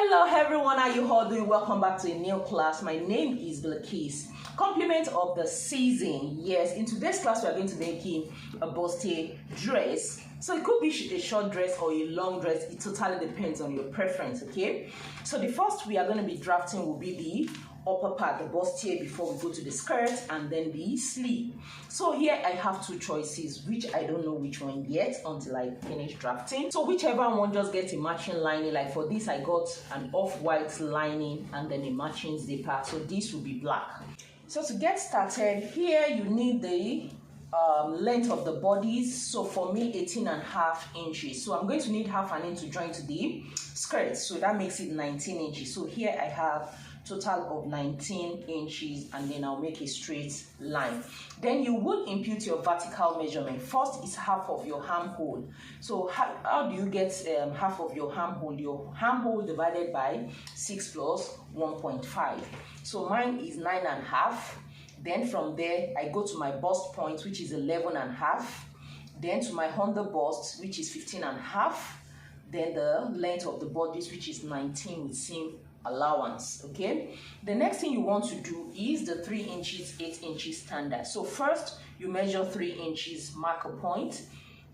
Hello everyone, how you all doing? Welcome back to a new class. My name is Bilikis. Compliment of the season. Yes, in today's class we are going to be making a bustier dress. So it could be a short dress or a long dress. It totally depends on your preference, okay? So the first we are going to be drafting will be the upper part, the bustier, before we go to the skirt and then the sleeve. So here I have two choices, which I don't know which one yet until I finish drafting. So whichever one just gets a matching lining. Like for this I got an off-white lining and then a matching zipper. So this will be black. So to get started, here you need the length of the bodice. So for me 18.5 inches. So I'm going to need half an inch to join to the skirt. So that makes it 19 inches. So here I have total of 19 inches and then I'll make a straight line. Then you will impute your vertical measurement. First is half of your armhole. So how do you get half of your armhole? Your armhole divided by 6 plus 1.5. So mine is 9.5. Then from there I go to my bust point, which is 11.5. Then to my under bust, which is 15.5. Then the length of the bodice, which is 19 with seam allowance. Okay, the next thing you want to do is the 3 inches 8 inches standard. So first you measure 3 inches, mark a point,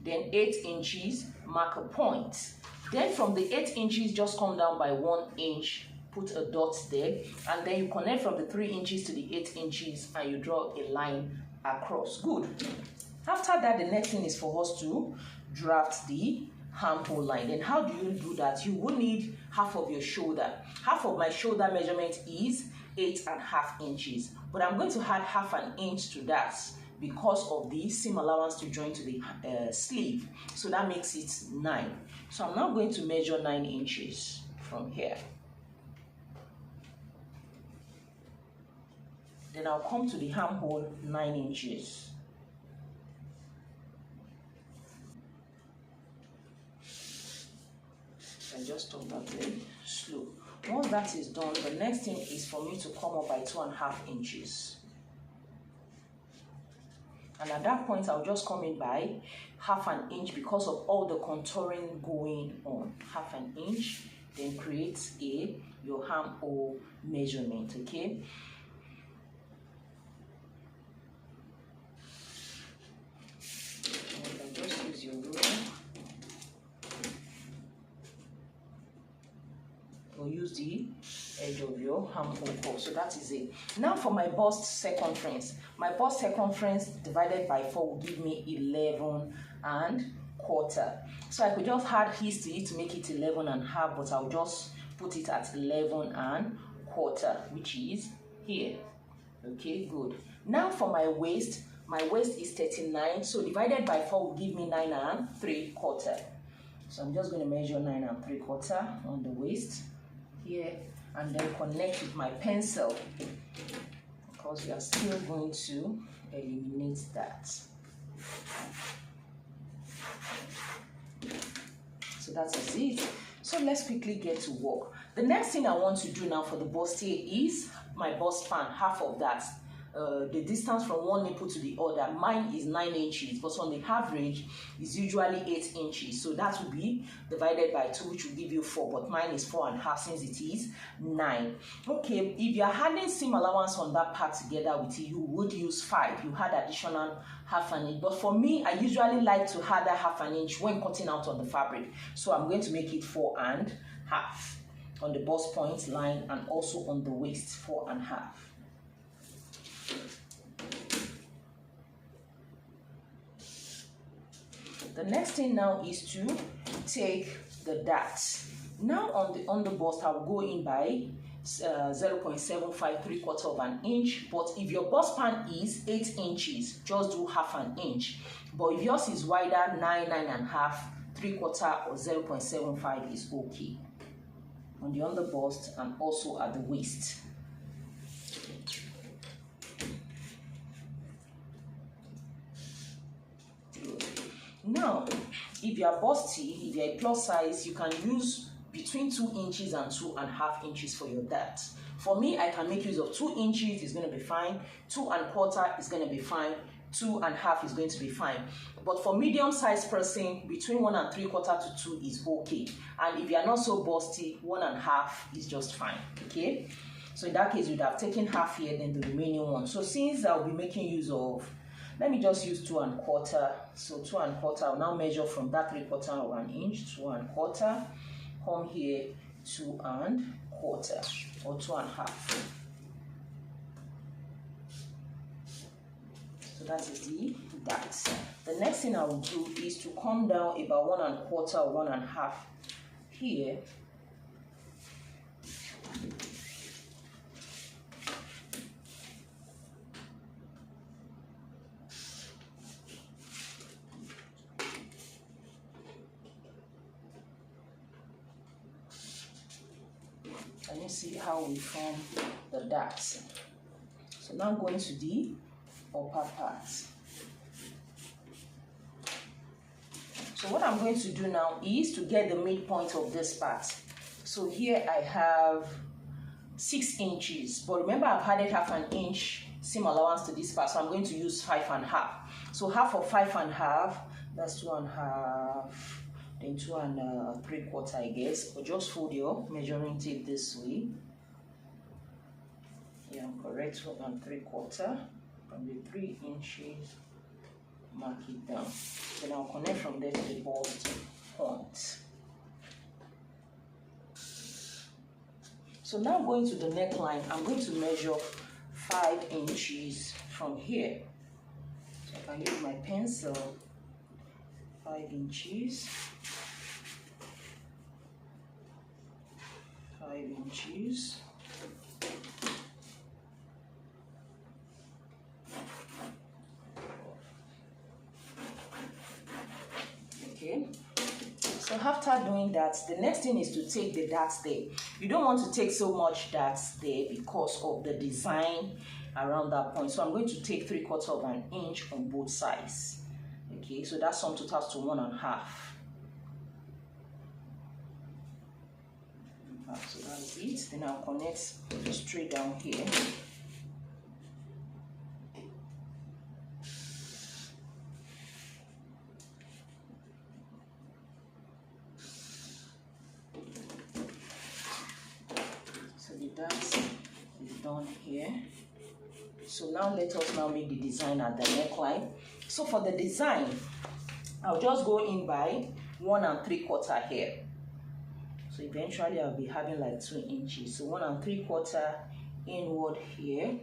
then 8 inches, mark a point. Then from the 8 inches just come down by 1 inch, put a dot there, and then you connect from the 3 inches to the 8 inches and you draw a line across. Good. After that, the next thing is for us to draft the armhole line. Then how do you do that? You will need half of your shoulder. Half of my shoulder measurement is 8.5 inches, but I'm going to add half an inch to that because of the seam allowance to join to the sleeve. So that makes it 9. So I'm now going to measure 9 inches from here. Then I'll come to the armhole 9 inches. I just stop that very slow. Once that is done, the next thing is for me to come up by 2.5 inches. And at that point, I'll just come in by half an inch because of all the contouring going on. Half an inch, then create your armhole measurement, okay? And just use your ruler. Or use the edge of your armhole. So that is it. Now for my bust circumference. My bust circumference divided by 4 will give me 11.25. So I could just add his to it to make it 11.5, but I'll just put it at 11.25, which is here. Okay, good. Now for my waist is 39. So divided by 4 will give me 9.75. So I'm just going to measure 9.75 on the waist here, and then connect with my pencil because we are still going to eliminate that. So that is it. So let's quickly get to work. The next thing I want to do now for the bustier is my bust span, half of that. The distance from one nipple to the other, mine is 9 inches, but on the average is usually 8 inches. So that will be divided by 2, which will give you 4, but mine is 4.5 since it is 9. Okay, if you're adding seam allowance on that part together with it, you would use 5. You had additional half an inch, but for me, I usually like to add that half an inch when cutting out on the fabric. So I'm going to make it 4.5 on the bust point line and also on the waist, 4.5. The next thing now is to take the darts. Now on the bust, I will go in by 0.75, 3/4 of an inch. But if your bust span is 8 inches, just do half an inch. But if yours is wider, 9.5, 3/4 or 0.75 is okay. On the under bust and also at the waist. Now, if you are busty, if you are a plus size, you can use between 2 inches and 2.5 inches for your dart. For me, I can make use of 2 inches, is going to be fine. 2.25 is going to be fine. 2.5 is going to be fine. But for medium-sized person, between 1 3/4 to 2 is okay. And if you are not so busty, 1.5 is just fine. Okay. So in that case, you'd have taken half here, then the remaining one. So since I'll be making use of, let me just use 2 1/4. So 2 1/4, I'll now measure from that 3/4 of an inch, 2 1/4, come here 2 1/4 or 2 1/2. So that is that. The next thing I will do is to come down about 1 1/4 or 1 1/2 here. And you see how we form the darts. So now I'm going to the upper part. So what I'm going to do now is to get the midpoint of this part. So here I have 6 inches, but remember I've added half an inch seam allowance to this part, so I'm going to use 5 1/2. So half of 5 1/2, that's 2 1/2, then 2 3/4, I guess. But just fold your measuring tape this way. Yeah, correct. 2 3/4 from the 3 inches. Mark it down. Then I'll connect from there to the bust point. So now going to the neckline, I'm going to measure 5 inches from here. So I can use my pencil. 5 inches. 5 inches. Okay. So after doing that, the next thing is to take the darts there. You don't want to take so much darts there because of the design around that point. So I'm going to take 3/4 of an inch on both sides. Okay, so that sum totals to 1 1/2. So that's it. Then I'll connect straight down here. That is done here. So now let us now make the design at the neckline. So for the design, I'll just go in by 1 3/4 here. So eventually I'll be having like 2 inches. So 1 3/4 inward here.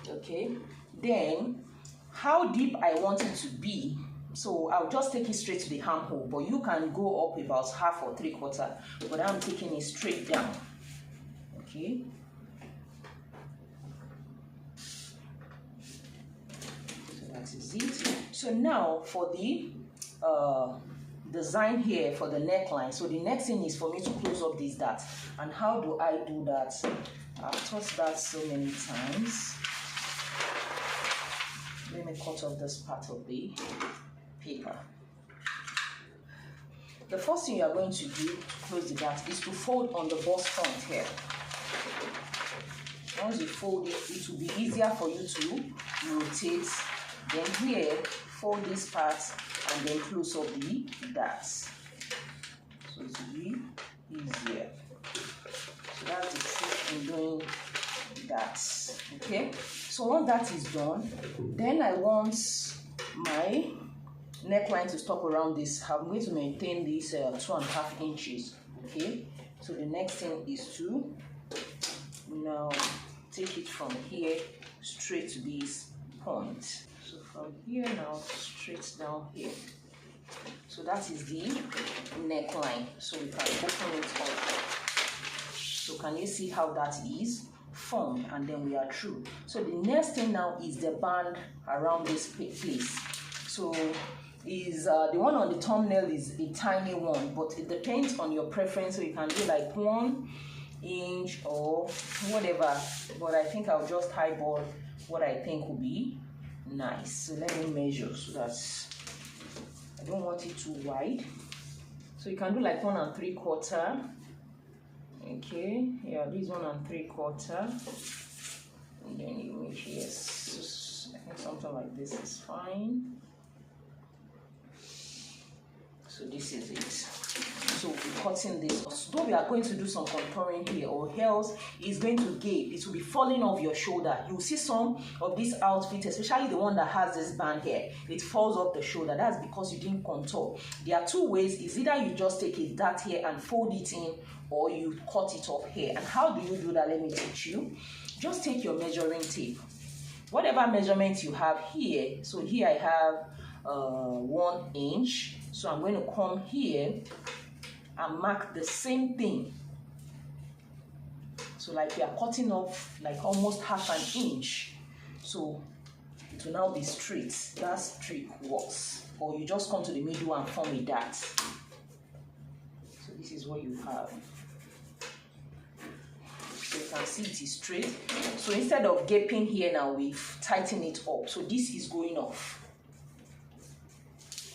Okay. Then how deep I want it to be. So I'll just take it straight to the armhole, but you can go up about 1/2 or 3/4, but I'm taking it straight down. Okay. So that is it. So now for the design here for the neckline. So the next thing is for me to close up these darts. And how do I do that? I've taught that so many times. Let me cut off this part of the paper. The first thing you are going to do to close the dart is to fold on the bust front here. Once you fold it, it will be easier for you to rotate. Then here, fold this part and then close up the darts. So it will be easier. So that's the trick in doing that. Okay. So once that is done, then I want my neckline to stop around this. I'm going to maintain this 2 1/2 inches. Okay. So the next thing is to now take it from here straight to this point. So from here now straight down here. So that is the neckline. So we can open it up. So can you see how that is formed? And then we are through. So the next thing now is the band around this place. So is the one on the thumbnail is a tiny one, but it depends on your preference. So you can do like 1 inch or whatever, but I think I'll just eyeball what I think will be nice. So let me measure so that I don't want it too wide. So you can do like 1 3/4. Okay, yeah, this 1 3/4, and then you make, yes, I think something like this is fine. So this is it. So we're cutting this. Though we are going to do some contouring here, or else it's going to gape. It will be falling off your shoulder. You will see some of this outfit, especially the one that has this band here. It falls off the shoulder. That's because you didn't contour. There are two ways. Is either you just take a dart here and fold it in, or you cut it off here. And how do you do that? Let me teach you. Just take your measuring tape. Whatever measurement you have here. So here I have 1 inch. So I'm going to come here and mark the same thing. So like we are cutting off like almost half an inch. So it will now be straight. That trick works. Or you just come to the middle and form a dart. So this is what you have. So you can see it is straight. So instead of gaping here now, we've tightened it up. So this is going off.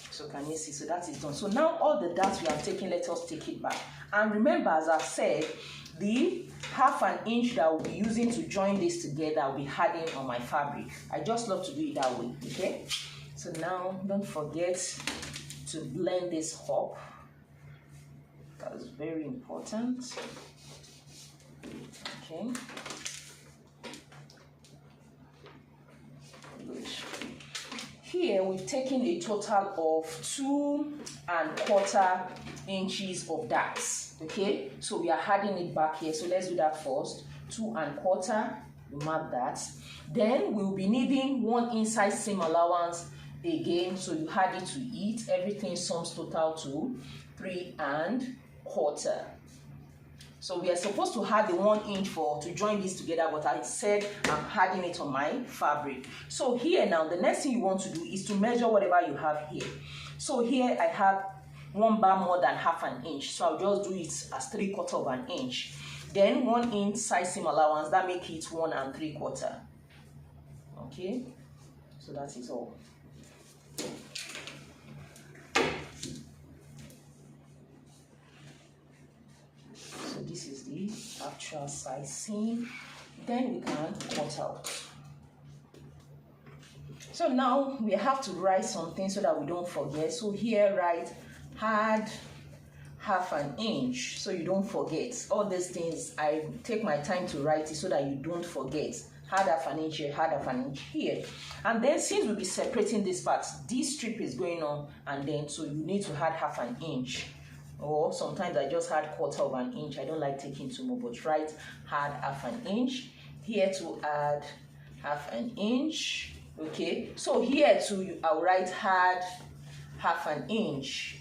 So can you see? So that is done. So now all the darts we have taken, let us take it back. And remember, as I said, the half an inch that we'll be using to join this together will be adding on my fabric. I just love to do it that way, okay? So now don't forget to blend this up. That is very important. Okay. Good. Here we've taken a total of 2¼ inches of darts. Okay, so we are adding it back here. So let's do that first. 2¼ you mark that. Then we'll be needing 1 inside seam allowance again. So you add it to it. Everything sums total to 3¼ So we are supposed to add the 1 inch to join this together, but I said I'm adding it on my fabric. So here now, the next thing you want to do is to measure whatever you have here. So here I have 1 bar more than half an inch. So I'll just do it as 3/4 inch. Then 1 inch side seam allowance, that makes it 1 3/4. Okay, so that is all. So this is the actual size seam. Then we can cut out. So now we have to write something so that we don't forget. So here write add half an inch so you don't forget. All these things I take my time to write it so that you don't forget. Add half an inch here, add half an inch here. And then since we'll be separating this part, this strip is going on, and then so you need to add half an inch. Or sometimes I just add 1/4 inch. I don't like taking too much, but right, add half an inch. Here to add half an inch. Okay, so here too I'll write add half an inch.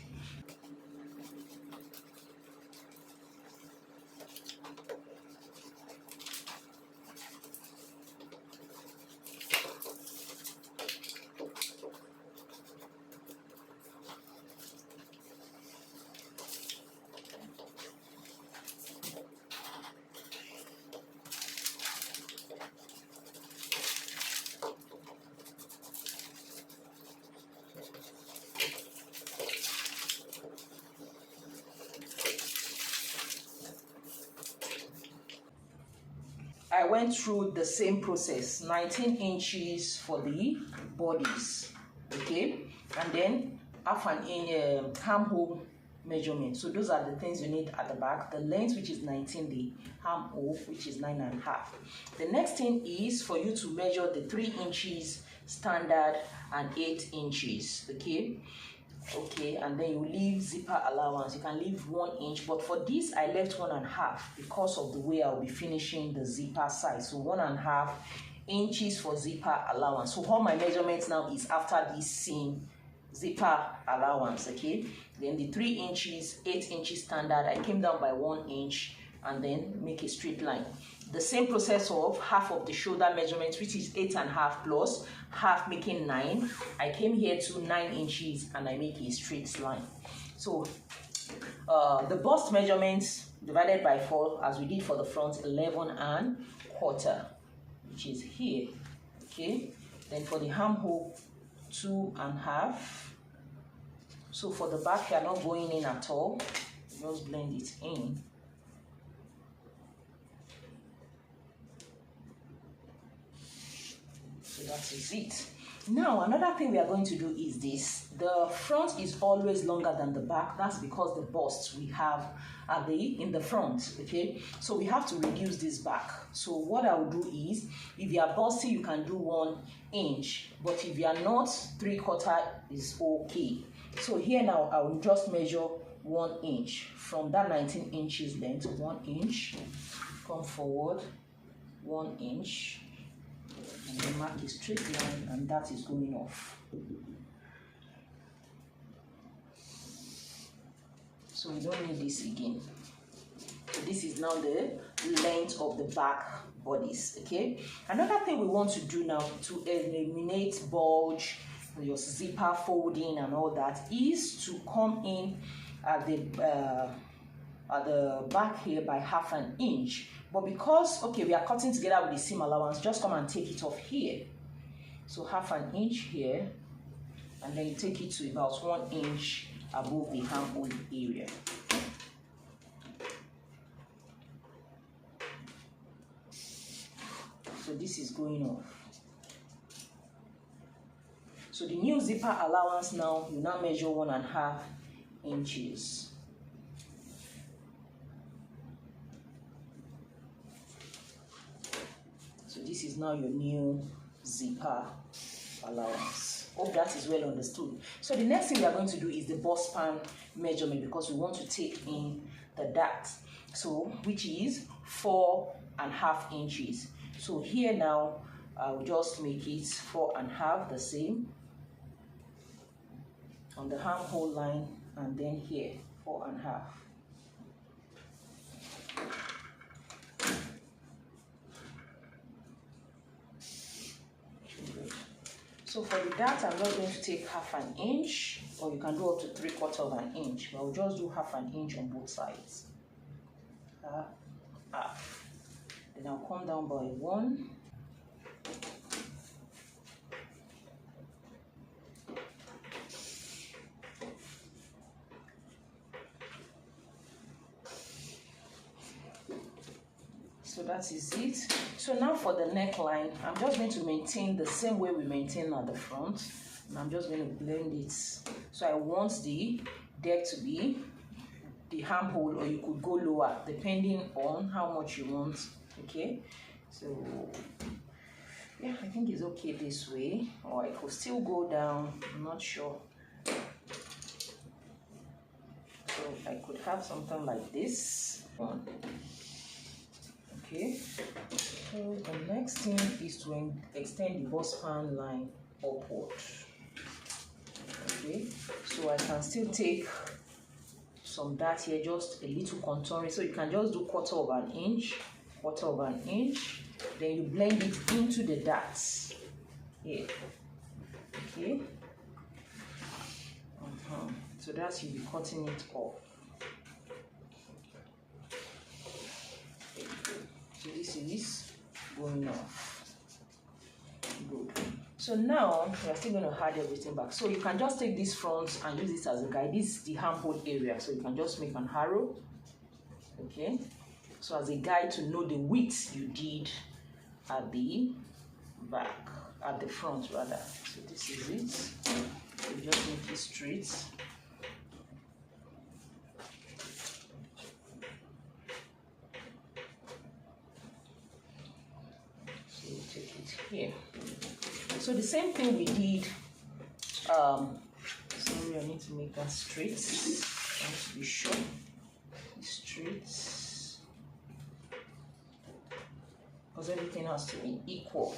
I went through the same process, 19 inches for the bodies, okay, and then half an inch armhole measurement. So those are the things you need at the back. The length, which is 19, the armhole, which is 9½. The next thing is for you to measure the 3 inches standard and 8 inches, okay. Okay, and then you leave zipper allowance. You can leave 1 inch, but for this I left 1½ because of the way I'll be finishing the zipper size. So 1½ inches for zipper allowance. So all my measurements now is after this seam zipper allowance. Okay, then the 3 inches, 8 inches standard, I came down by 1 inch and then make a straight line. The same process of half of the shoulder measurement, which is 8½ plus half, making 9. I came here to 9 inches and I make a straight line. So the bust measurements divided by 4, as we did for the front, 11¼ which is here. Okay, then for the armhole, 2½. So for the back, you are not going in at all, just blend it in. So that is it. Now, another thing we are going to do is this. The front is always longer than the back. That's because the busts we have are in the front, okay? So we have to reduce this back. So what I will do is, if you are busty, you can do 1 inch. But if you are not, 3/4 is okay. So here now, I will just measure 1 inch. From that 19 inches length, 1 inch. Come forward, 1 inch. And then mark a straight line, and that is going off. So we don't need this again. So this is now the length of the back bodice, okay? Another thing we want to do now to eliminate bulge, your zipper folding and all that, is to come in at the back here by 1/2 inch. But because, okay, we are cutting together with the seam allowance, just come and take it off here. So 1/2 inch here, and then you take it to about 1 inch above the armhole area. So this is going off. So the new zipper allowance now, you now measure 1.5 inches. So this is now your new zipper allowance. Hope that is well understood. So the next thing we are going to do is the bust span measurement, because we want to take in the dart. So which is 4.5 inches. So here now, I'll just make it 4.5, the same on the armhole line, and then here 4.5. So for the dart, I'm not going to take 1/2 inch, or you can do up to 3/4 inch, but I'll just do 1/2 inch on both sides. Half. Then I'll come down by 1. So that is it. So now for the neckline, I'm just going to maintain the same way we maintain at the front. And I'm just going to blend it. So I want the deck to be the armhole, or you could go lower depending on how much you want. Okay, so yeah, I think it's okay this way, or I could still go down. I'm not sure. So I could have something like this one. Okay, so the next thing is to extend the bust span line upward. Okay, so I can still take some dart here, just a little contouring. So you can just do 1/4 inch, 1/4 inch, then you blend it into the darts here. Okay, so that you'll be cutting it off. So this is going off. Good. So now we are still going to add everything back. So you can just take this front and use this as a guide. This is the armhole area, so you can just make an arrow. Okay, so as a guide to know the width you did at the back, at the front rather. So this is it. You just make it straight. So you take it here. So the same thing we did, sorry, I need to make that straight. I want to be sure. Straight. Because everything has to be equal.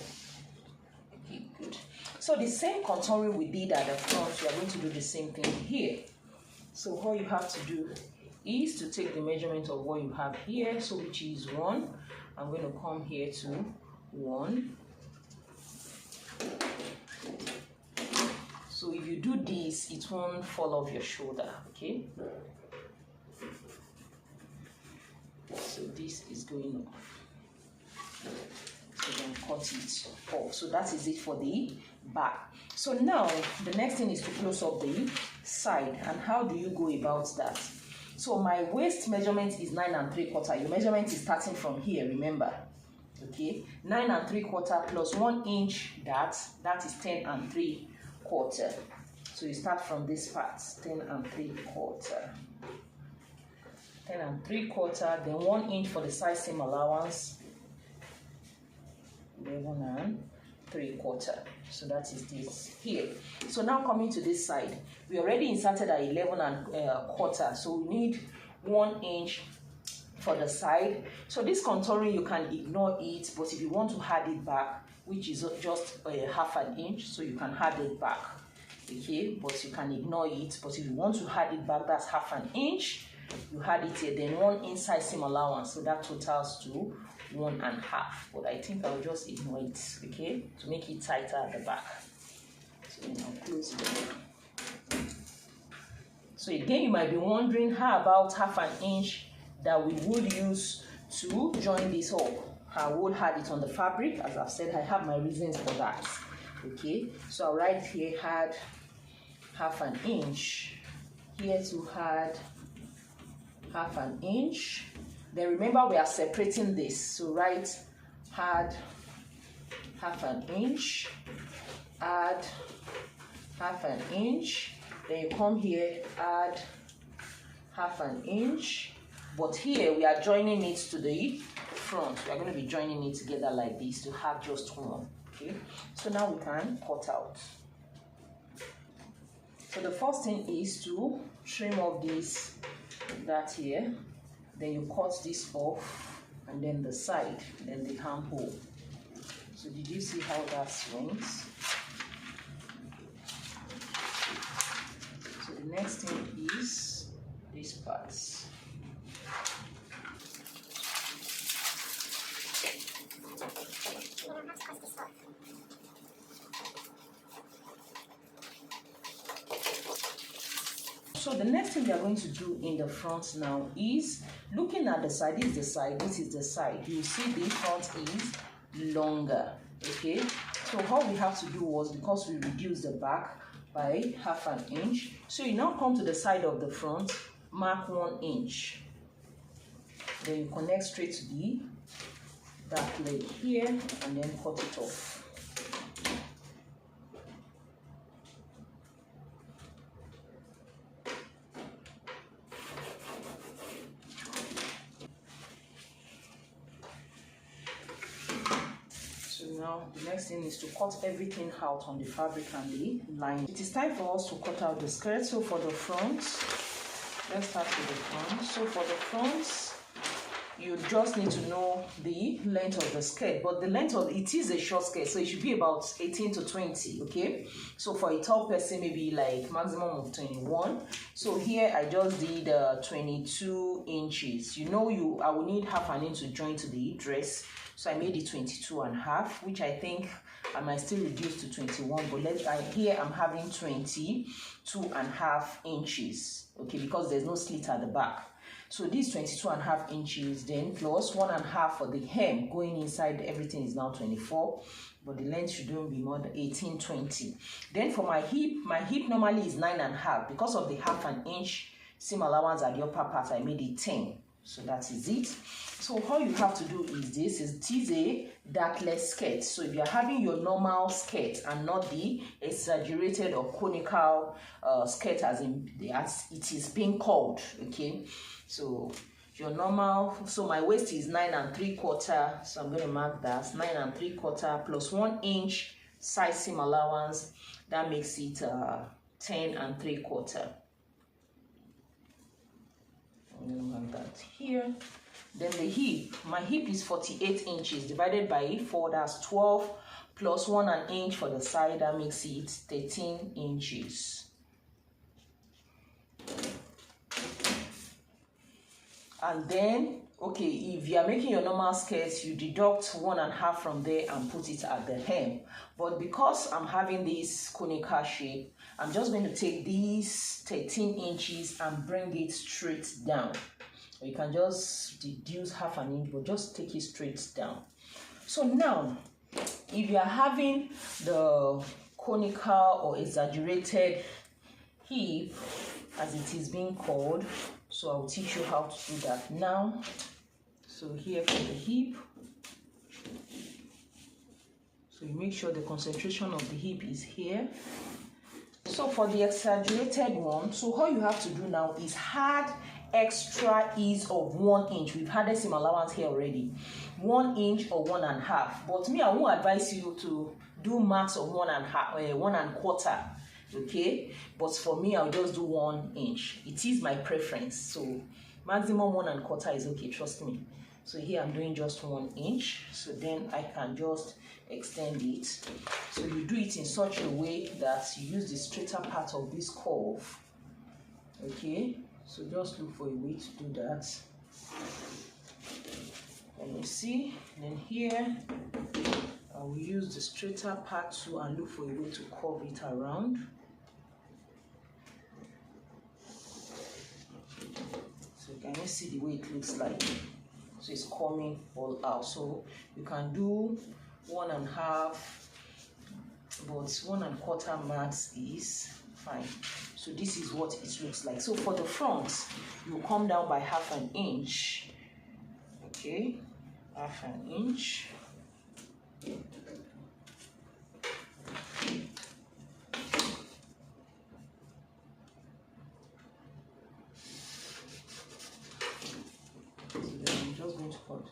Okay, good. So the same contouring we did at the front, we are going to do the same thing here. So all you have to do is to take the measurement of what you have here, so which is 1. I'm going to come here to 1. So if you do this, it won't fall off your shoulder, okay? So this is going off. So then cut it off. So that is it for the back. So now the next thing is to close up the side. And how do you go about that? So my waist measurement is 9 3/4. Your measurement is starting from here, remember. Okay, 9 3/4 plus 1 inch, that is 10 3/4. So you start from this part, 10 3/4. 10 3/4, then 1 inch for the side seam allowance, 11 3/4. So that is this here. So now coming to this side, we already inserted at 11 1/4, so we need 1 inch for the side. So this contouring, you can ignore it, but if you want to add it back, which is just half an inch, so you can add it back, okay, but you can ignore it. But if you want to add it back, that's half an inch, you add it here, then 1 inside seam allowance, so that totals to 1 1/2. But I think I'll just ignore it, okay, to make it tighter at the back. So then I'll close it. So again, you might be wondering, how about half an inch that we would use to join this up? I would add it on the fabric. As I've said, I have my reasons for that. Okay, so I'll write here, add half an inch. Here to add half an inch. Then remember, we are separating this, so write add half an inch, add half an inch. Then you come here, add half an inch. But here we are joining it to the front. We are going to be joining it together like this to have just one. Okay, so now we can cut out. So the first thing is to trim off that here. Then you cut this off, and then the side, then the armhole. So did you see how that swings? So the next thing is these parts. So the next thing we are going to do in the front now is looking at the side. This is the side, this is the side. You see the front is longer, okay? So all we have to do was, because we reduced the back by half an inch, so you now come to the side of the front, mark 1 inch. Then you connect straight to that leg here, and then cut it off. Now the next thing is to cut everything out on the fabric and the line. It is time for us to cut out the skirt. So for the front, let's start with the front. So for the front, you just need to know the length of the skirt, but the length of it is a short skirt, so it should be about 18 to 20. Okay, so for a tall person, maybe like maximum of 21. So here I just did 22 inches. You know, I will need half an inch to join to the dress, so I made it 22.5, which I think I might still reduce to 21, but here I'm having 22.5 inches, okay, because there's no slit at the back. So this 22.5 inches, then plus 1.5 for the hem going inside, everything is now 24, but the length shouldn't be more than 18, 20. Then for my hip normally is 9.5. Because of the half an inch seam allowance at the upper part, I made it 10. So that is it. So all you have to do is this, it is a darkless skirt. So if you're having your normal skirt and not the exaggerated or conical skirt as it is being called, okay? So your normal, so my waist is 9 3/4, so I'm going to mark that 9 3/4 plus 1 inch side seam allowance, that makes it 10 3/4. I'm going to mark that here. Then the hip, my hip is 48 inches divided by 4, that's 12, plus 1 inch for the side, that makes it 13 inches. And then, okay, if you are making your normal skirt, you deduct 1.5 from there and put it at the hem. But because I'm having this conical shape, I'm just going to take these 13 inches and bring it straight down. You can just deduce half an inch, but just take it straight down. So now, if you are having the conical or exaggerated hip, as it is being called, so I'll teach you how to do that now. So here for the hip, So you make sure the concentration of the hip is here. So for the exaggerated one, so all you have to do now is add extra ease of 1 inch. We've added some allowance here already. 1 inch or 1.5. But me, I won't advise you to do max of 1.5, 1.25. Okay, but for me, I'll just do 1 inch. It is my preference. So maximum 1.25 is okay, trust me. So here I'm doing just 1 inch. So then I can just extend it. So you do it in such a way that you use the straighter part of this curve. Okay, so just look for a way to do that. And you see, then here I will use the straighter part too and look for a way to curve it around. So can you see the way it looks like? So it's coming all out. So you can do 1.5, but 1.25 max is fine. So this is what it looks like. So for the front, you come down by 1/2 inch. Okay, 1/2 inch.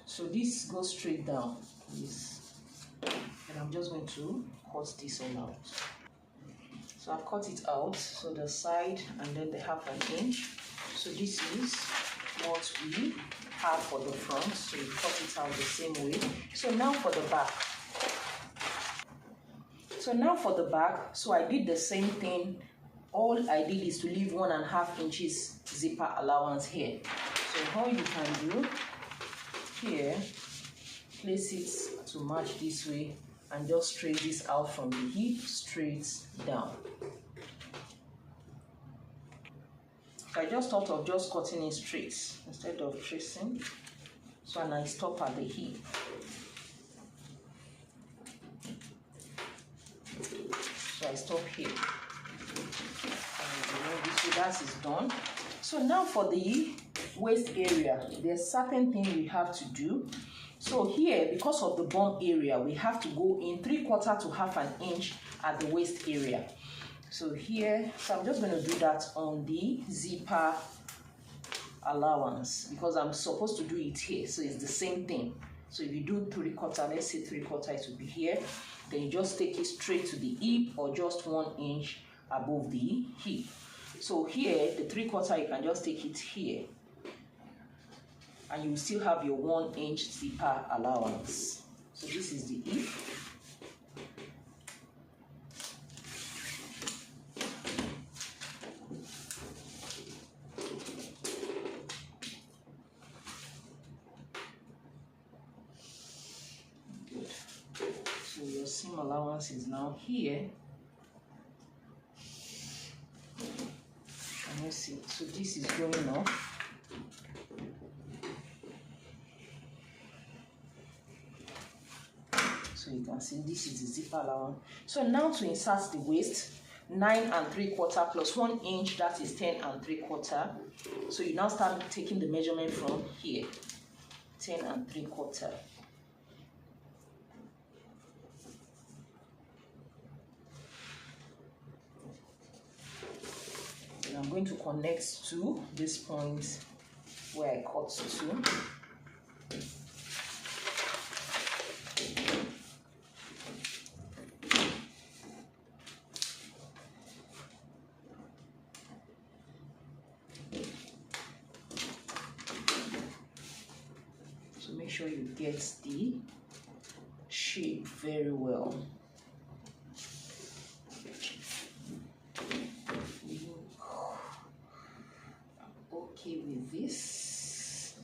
So this goes straight down, and I'm just going to cut this all out. So I've cut it out, so the side and then the 1/2 inch. So this is what we have for the front, so you cut it out the same way. So now for the back. So I did the same thing. All I did is to leave 1.5 inches zipper allowance here. So all you can do here, place it to match this way and just straight this out from the hip straight down. So I just thought of just cutting it straight instead of tracing. So and I stop at the hip. So I stop here. So that is done. So now for the waist area, there's certain thing we have to do. So here, because of the bum area, we have to go in 3/4 to 1/2 inch at the waist area. So here, so I'm just going to do that on the zipper allowance because I'm supposed to do it here. So it's the same thing. So if you do 3/4, let's say 3/4, it will be here. Then you just take it straight to the hip or just 1 inch above the hip. So here, the 3/4, you can just take it here. And you will still have your 1 inch zipper allowance. So this is the hip. Good. So your seam allowance is now here. And let's see. So this is going up. So you can see this is the zipper allowance. So now to insert the waist, 9 3/4 plus 1 inch, that is 10 3/4. So you now start taking the measurement from here, 10 3/4. And I'm going to connect to this point where I cut to. Make sure you get the shape very well. Okay with this.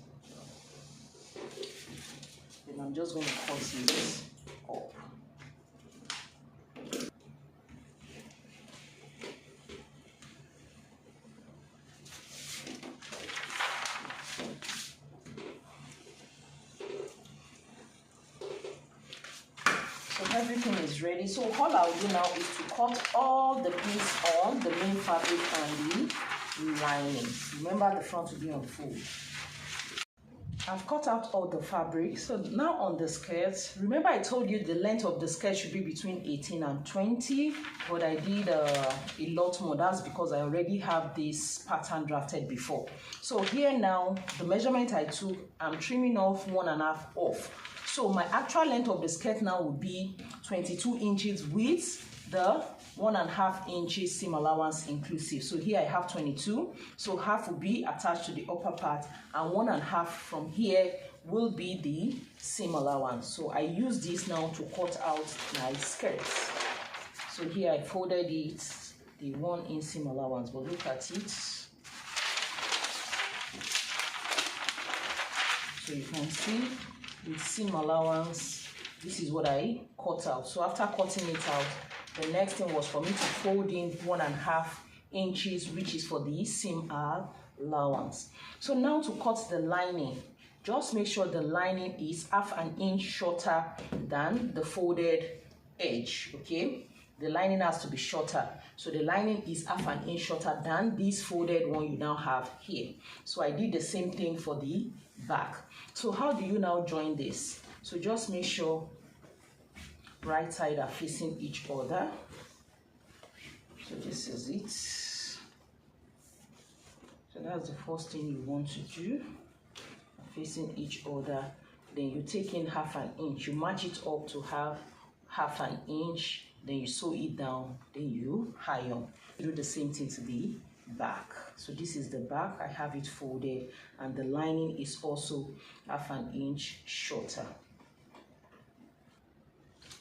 Then I'm just going to cut this up. Everything is ready. So all I'll do now is to cut all the piece on the main fabric and the lining. Remember, the front will be on full. I've cut out all the fabric. So now on the skirt, remember I told you the length of the skirt should be between 18 and 20, but I did a lot more. That's because I already have this pattern drafted before. So here now, the measurement I took, I'm trimming off 1.5 off. So my actual length of the skirt now will be 22 inches with the 1.5 inches seam allowance inclusive. So here I have 22, so half will be attached to the upper part, and 1.5 from here will be the seam allowance. So I use this now to cut out my skirts. So here I folded it, the 1 inch seam allowance, but look at it. So you can see the seam allowance, this is what I cut out. So after cutting it out, the next thing was for me to fold in 1.5 inches, which is for the seam allowance. So now to cut the lining, just make sure the lining is 1/2 inch shorter than the folded edge, okay? The lining has to be shorter. So the lining is 1/2 inch shorter than this folded one you now have here. So I did the same thing for the back. So how do you now join this? So just make sure right side are facing each other. So this is it. So that's the first thing you want to do, facing each other. Then you take in 1/2 inch, you match it up to have 1/2 inch, then you sew it down, then you iron. Do the same thing to the back. So this is the back, I have it folded, and the lining is also 1/2 inch shorter.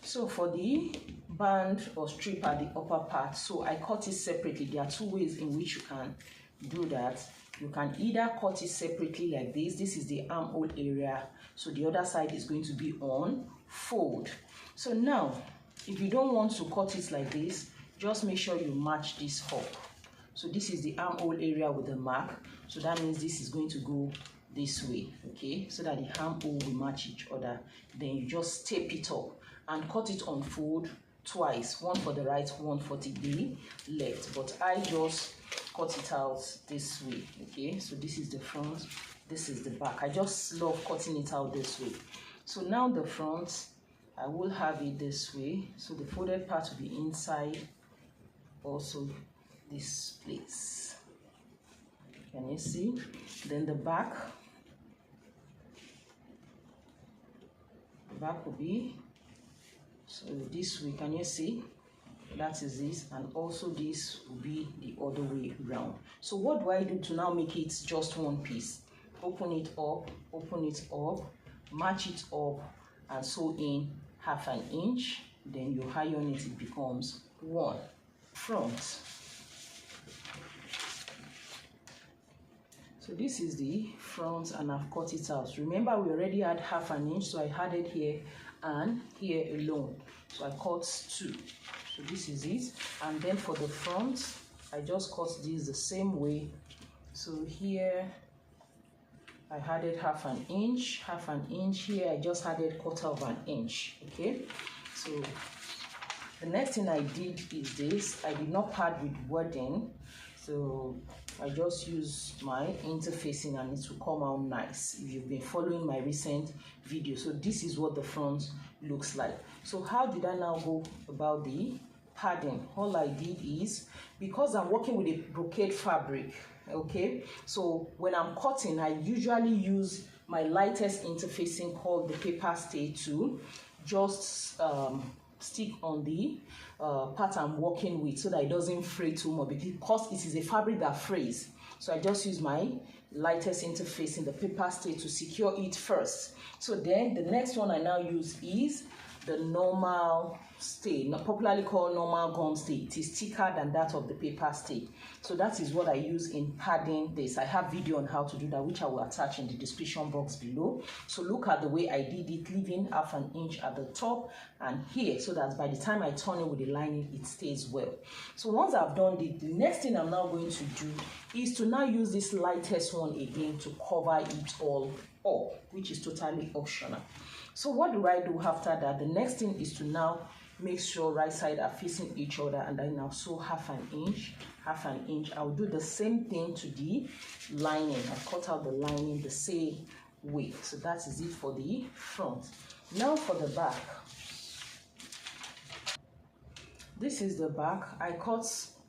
So for the band or strip at the upper part, so I cut it separately. There are 2 ways in which you can do that. You can either cut it separately like this. This is the armhole area, so the other side is going to be on fold. So now, if you don't want to cut it like this, just make sure you match this up. So this is the armhole area with the mark, so that means this is going to go this way, okay, so that the armhole will match each other. Then you just tape it up and cut it on fold twice, one for the right, one for the left. But I just cut it out this way, okay? So this is the front, this is the back. I just love cutting it out this way. So now the front, I will have it this way. So the folded part will be inside, also this place. Can you see? Then the back will be, so this way, can you see? That is this, and also this will be the other way round. So what do I do to now make it just one piece? Open it up, match it up, and sew in 1/2 inch. Then you iron it, it becomes 1. Front. So this is the front, and I've cut it out. Remember, we already had 1/2 inch, so I had it here and here alone. So I cut 2. So this is it. And then for the front, I just cut this the same way. So here I added 1/2 inch, 1/2 inch. Here I just added 1/4 inch. Okay. So the next thing I did is this. I did not pad with wording. So I just use my interfacing and it will come out nice if you've been following my recent video. So this is what the front looks like. So how did I now go about the padding? All I did is, because I'm working with a brocade fabric, okay, so when I'm cutting, I usually use my lightest interfacing called the paper stay to just stick on the part I'm working with so that it doesn't fray too much, because it is a fabric that frays. So I just use my lightest interfacing, the paper stay, to secure it first. So then the next one I now use is the normal stay, popularly called normal gum stay. It is thicker than that of the paper stay. So that is what I use in padding this. I have video on how to do that, which I will attach in the description box below. So look at the way I did it, leaving 1/2 inch at the top and here, so that by the time I turn it with the lining, it stays well. So once I've done it, the next thing I'm now going to do is to now use this lightest one again to cover it all up, which is totally optional. So what do I do after that? The next thing is to now make sure right side are facing each other, and then I'll sew 1/2 inch, 1/2 inch. I'll do the same thing to the lining. I cut out the lining the same way. So that is it for the front. Now for the back. This is the back. I cut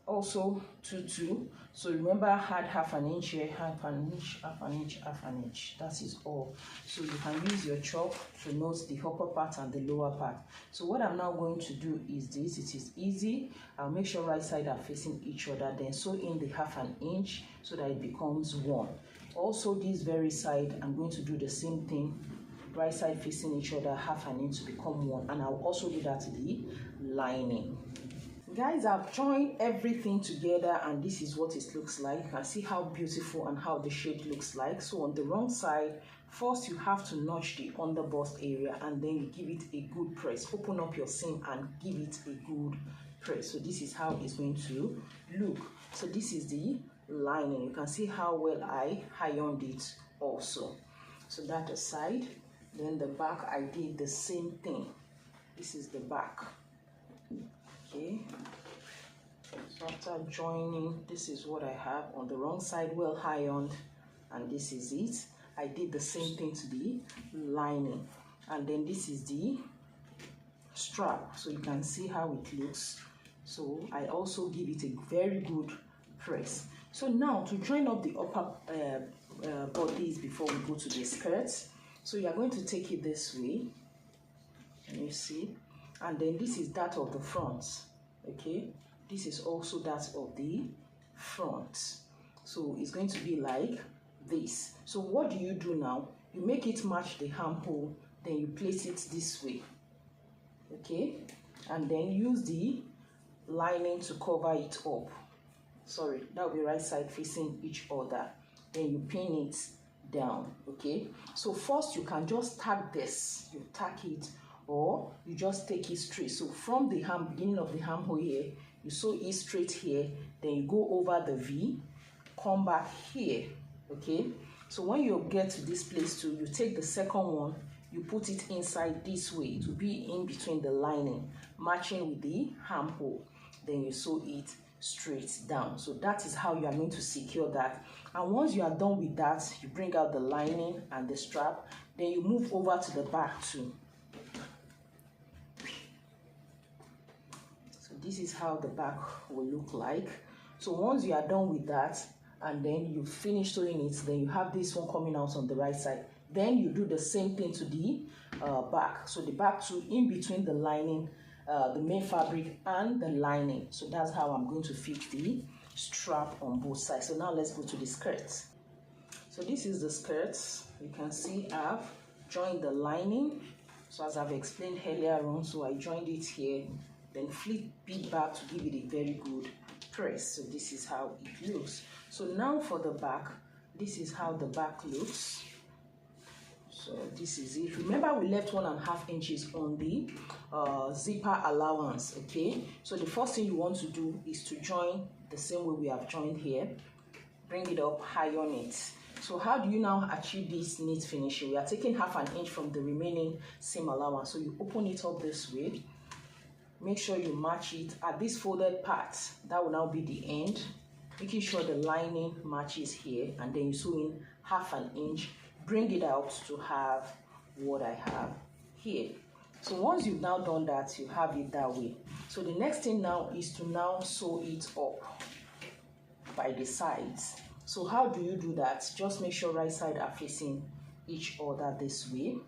also 2-2. So remember, I had half an inch here, half an inch, half an inch, half an inch. That is all. So you can use your chalk to note the upper part and the lower part. So what I'm now going to do is this. It is easy. I'll make sure right side are facing each other, then sew in the half an inch so that it becomes one. Also this very side, I'm going to do the same thing. Right side facing each other, half an inch to become one. And I'll also do that to the lining. Guys, I've joined everything together and this is what it looks like. You can see how beautiful and how the shape looks like. So on the wrong side, first you have to notch the under bust area and then you give it a good press. Open up your seam and give it a good press. So this is how it's going to look. So this is the lining. You can see how well I ironed it also. So that aside, then the back, I did the same thing. This is the back. Okay, so after joining, this is what I have on the wrong side, well ironed, and this is it. I did the same thing to the lining, and then this is the strap, so you can see how it looks. So I also give it a very good press. So now to join up the upper bodice before we go to the skirts, so you are going to take it this way, and you see. And then this is that of the front, okay? This is also that of the front. So it's going to be like this. So what do you do now? You make it match the armhole, then you place it this way, okay? And then use the lining to cover it up. Sorry, that will be right side facing each other. Then you pin it down, okay? So first you can just tack this. You tack it, or you just take it straight. So from the beginning of the armhole here, you sew it straight here, then you go over the V, come back here, okay? So when you get to this place too, you take the second one, you put it inside this way to be in between the lining, matching with the armhole. Then you sew it straight down. So that is how you are going to secure that. And once you are done with that, you bring out the lining and the strap, then you move over to the back too. This is how the back will look like. So once you are done with that and then you finish sewing it, then you have this one coming out on the right side. Then you do the same thing to the back. So the back too, in between the lining, the main fabric and the lining. So that's how I'm going to fit the strap on both sides. So now let's go to the skirts. So this is the skirts. You can see I've joined the lining. So as I've explained earlier on, so I joined it here, then flip it back to give it a very good press. So this is how it looks. So now for the back, this is how the back looks. So this is it. Remember, we left 1.5 inches on the zipper allowance, okay? So the first thing you want to do is to join the same way we have joined here. Bring it up, iron it. So how do you now achieve this neat finishing? We are taking 1/2 inch from the remaining seam allowance. So you open it up this way. Make sure you match it at this folded part. That will now be the end. Making sure the lining matches here, and then you sew in 1/2 inch. Bring it out to have what I have here. So once you've now done that, you have it that way. So the next thing now is to now sew it up by the sides. So how do you do that? Just make sure right side are facing each other this way.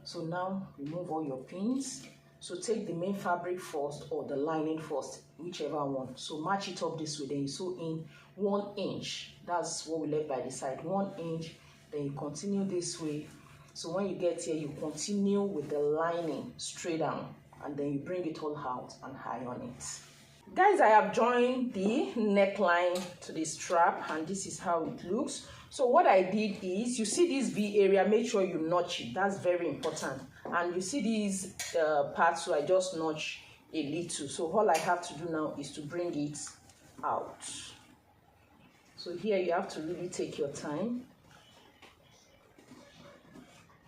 So now remove all your pins. So take the main fabric first or the lining first, whichever one. So match it up this way, then you sew in 1 inch. That's what we left by the side, 1 inch. Then you continue this way. So when you get here, you continue with the lining straight down, and then you bring it all out and iron it. Guys, I have joined the neckline to the strap, and this is how it looks. So what I did is, you see this V area, make sure you notch it. That's very important. And you see these parts, so I just notch a little. So all I have to do now is to bring it out. So here you have to really take your time.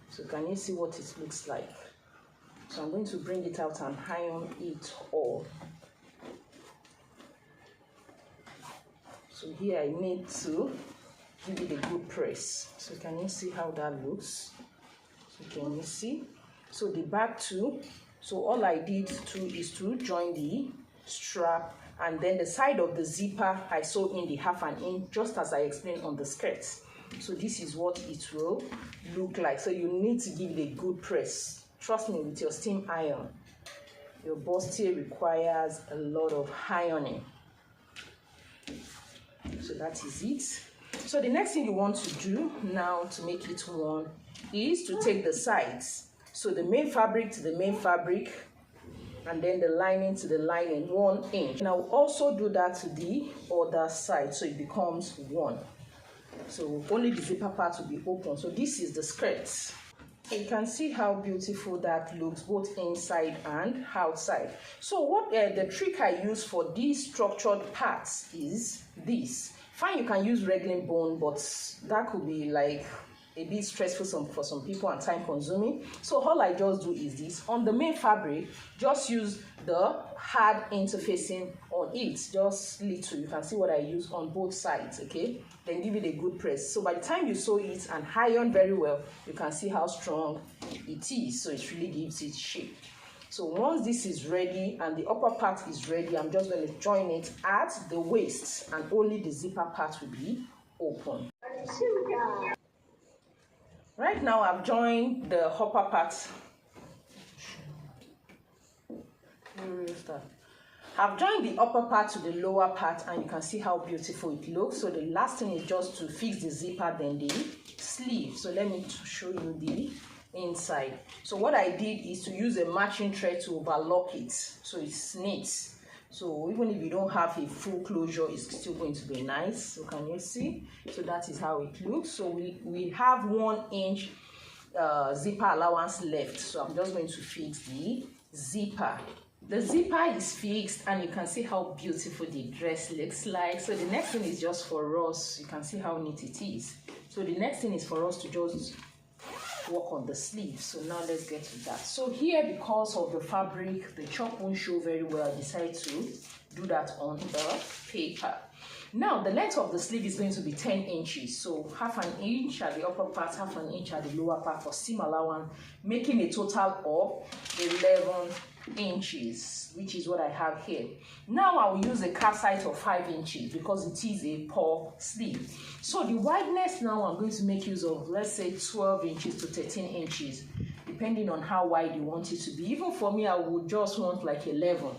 So can you see what it looks like? So I'm going to bring it out and iron it all. So here I need to give it a good press. So can you see how that looks? So can you see? So the back too. So all I did too is to join the strap, and then the side of the zipper I sew in the 1/2 inch, just as I explained on the skirt. So this is what it will look like. So you need to give it a good press. Trust me, with your steam iron, your bustier requires a lot of ironing. So that is it. So the next thing you want to do now to make it worn is to take the sides. So the main fabric to the main fabric, and then the lining to the lining, 1 inch. And I will also do that to the other side, so it becomes 1. So only the zipper part will be open. So this is the skirt. You can see how beautiful that looks, both inside and outside. So what the trick I use for these structured parts is this. Fine, you can use wrangling bone, but that could be like a bit stressful for some people and time consuming. So all I just do is this. On the main fabric, just use the hard interfacing on it, just little. You can see what I use on both sides, okay? Then give it a good press. So by the time you sew it and iron very well, you can see how strong it is. So it really gives it shape. So once this is ready and the upper part is ready, I'm just going to join it at the waist, and only the zipper part will be open. Right now I've joined the upper part. I've joined the upper part to the lower part, and you can see how beautiful it looks. So the last thing is just to fix the zipper, then the sleeve. So let me show you the inside. So what I did is to use a matching thread to overlock it, so it's neat. So even if you don't have a full closure, it's still going to be nice. So can you see? So that is how it looks. So we have 1 inch zipper allowance left. So I'm just going to fix the zipper. The zipper is fixed, and you can see how beautiful the dress looks like. So the next thing is just for us. You can see how neat it is. So the next thing is for us to just work on the sleeve. So now let's get to that. So here, because of the fabric, the chalk won't show very well, I decided to do that on the paper. Now the length of the sleeve is going to be 10 inches. So 1/2 inch at the upper part, 1/2 inch at the lower part for seam allowance, making a total of 11 inches, which is what I have here. Now I will use a cast height of 5 inches because it is a pull sleeve. So the wideness now I'm going to make use of, let's say 12 inches to 13 inches, depending on how wide you want it to be. Even for me, I would just want like 11.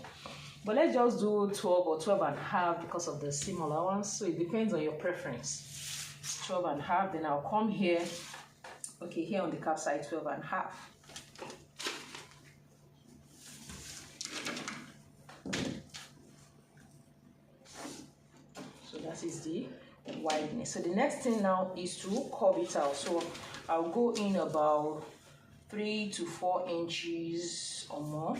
But let's just do 12 or 12.5 because of the seam allowance. So it depends on your preference. 12.5, then I'll come here. Okay, here on the cap side, 12.5. So that is the wideness. So the next thing now is to curve it out. So I'll go in about 3 to 4 inches or more.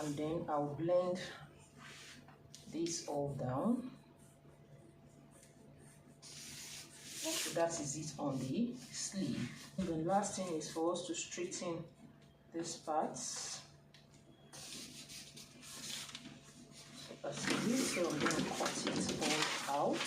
And then I'll blend this all down. So that is it on the sleeve. And the last thing is for us to straighten this part. So that's it. So I'm going to cut it all out.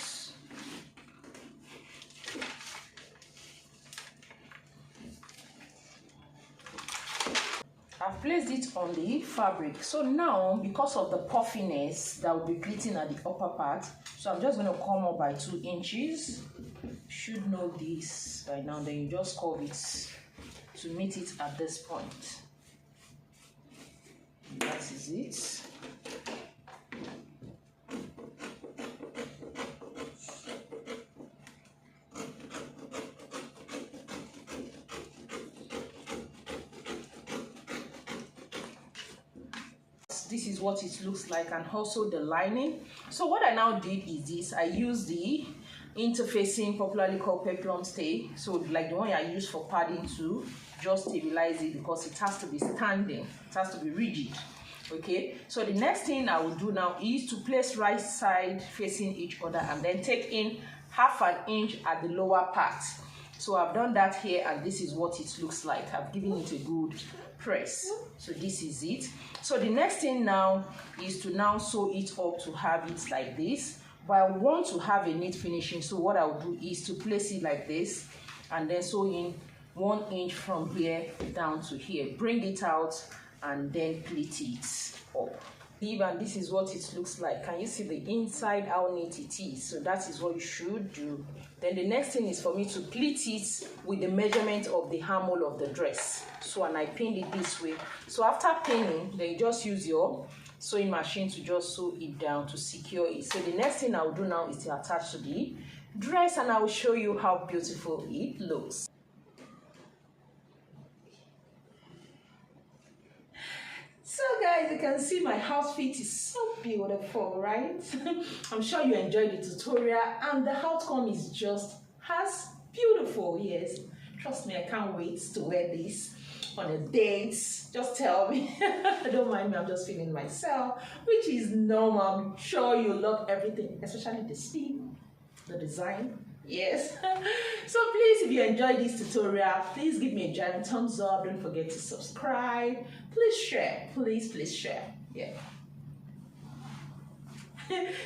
I've placed it on the fabric. So now, because of the puffiness that will be creating at the upper part, so I'm just going to come up by 2 inches. You should know this by now. Then you just curve it to meet it at this point. And that is it. This is what it looks like, and also the lining. So what I now did is this. I used the interfacing, popularly called peplum stay, so like the one I use for padding, to just stabilize it because it has to be standing, it has to be rigid. Okay, so the next thing I will do now is to place right side facing each other and then take in 1/2 inch at the lower part. So I've done that here, and this is what it looks like. I've given it a good press. So this is it. So the next thing now is to now sew it up to have it like this. but I want to have a neat finishing. So what I'll do is to place it like this and then sew in 1 inch from here down to here. Bring it out and then pleat it up. And this is what it looks like. Can you see the inside, how neat it is? So that is what you should do. Then the next thing is for me to pleat it with the measurement of the armhole of the dress. So, and I pinned it this way. So after pinning, then you just use your sewing machine to just sew it down to secure it. So the next thing I'll do now is to attach to the dress, and I will show you how beautiful it looks. So guys, you can see my outfit is so beautiful, right? I'm sure you enjoyed the tutorial and the outcome is just as beautiful. Yes, trust me, I can't wait to wear this on a date. Just tell me. Don't mind me, I'm just feeling myself, which is normal. I'm sure you love everything, especially the sleeve, the design. Yes. So please, if you enjoyed this tutorial, please give me a giant thumbs up. Don't forget to subscribe. Please share. Please share. Yeah.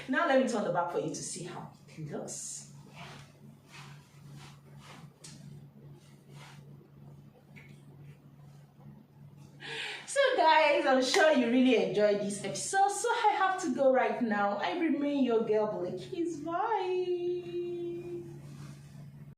Now let me turn the back for you to see how it looks. So guys, I'm sure you really enjoyed this episode, so I have to go right now. I remain your girl Bilikis. Bye.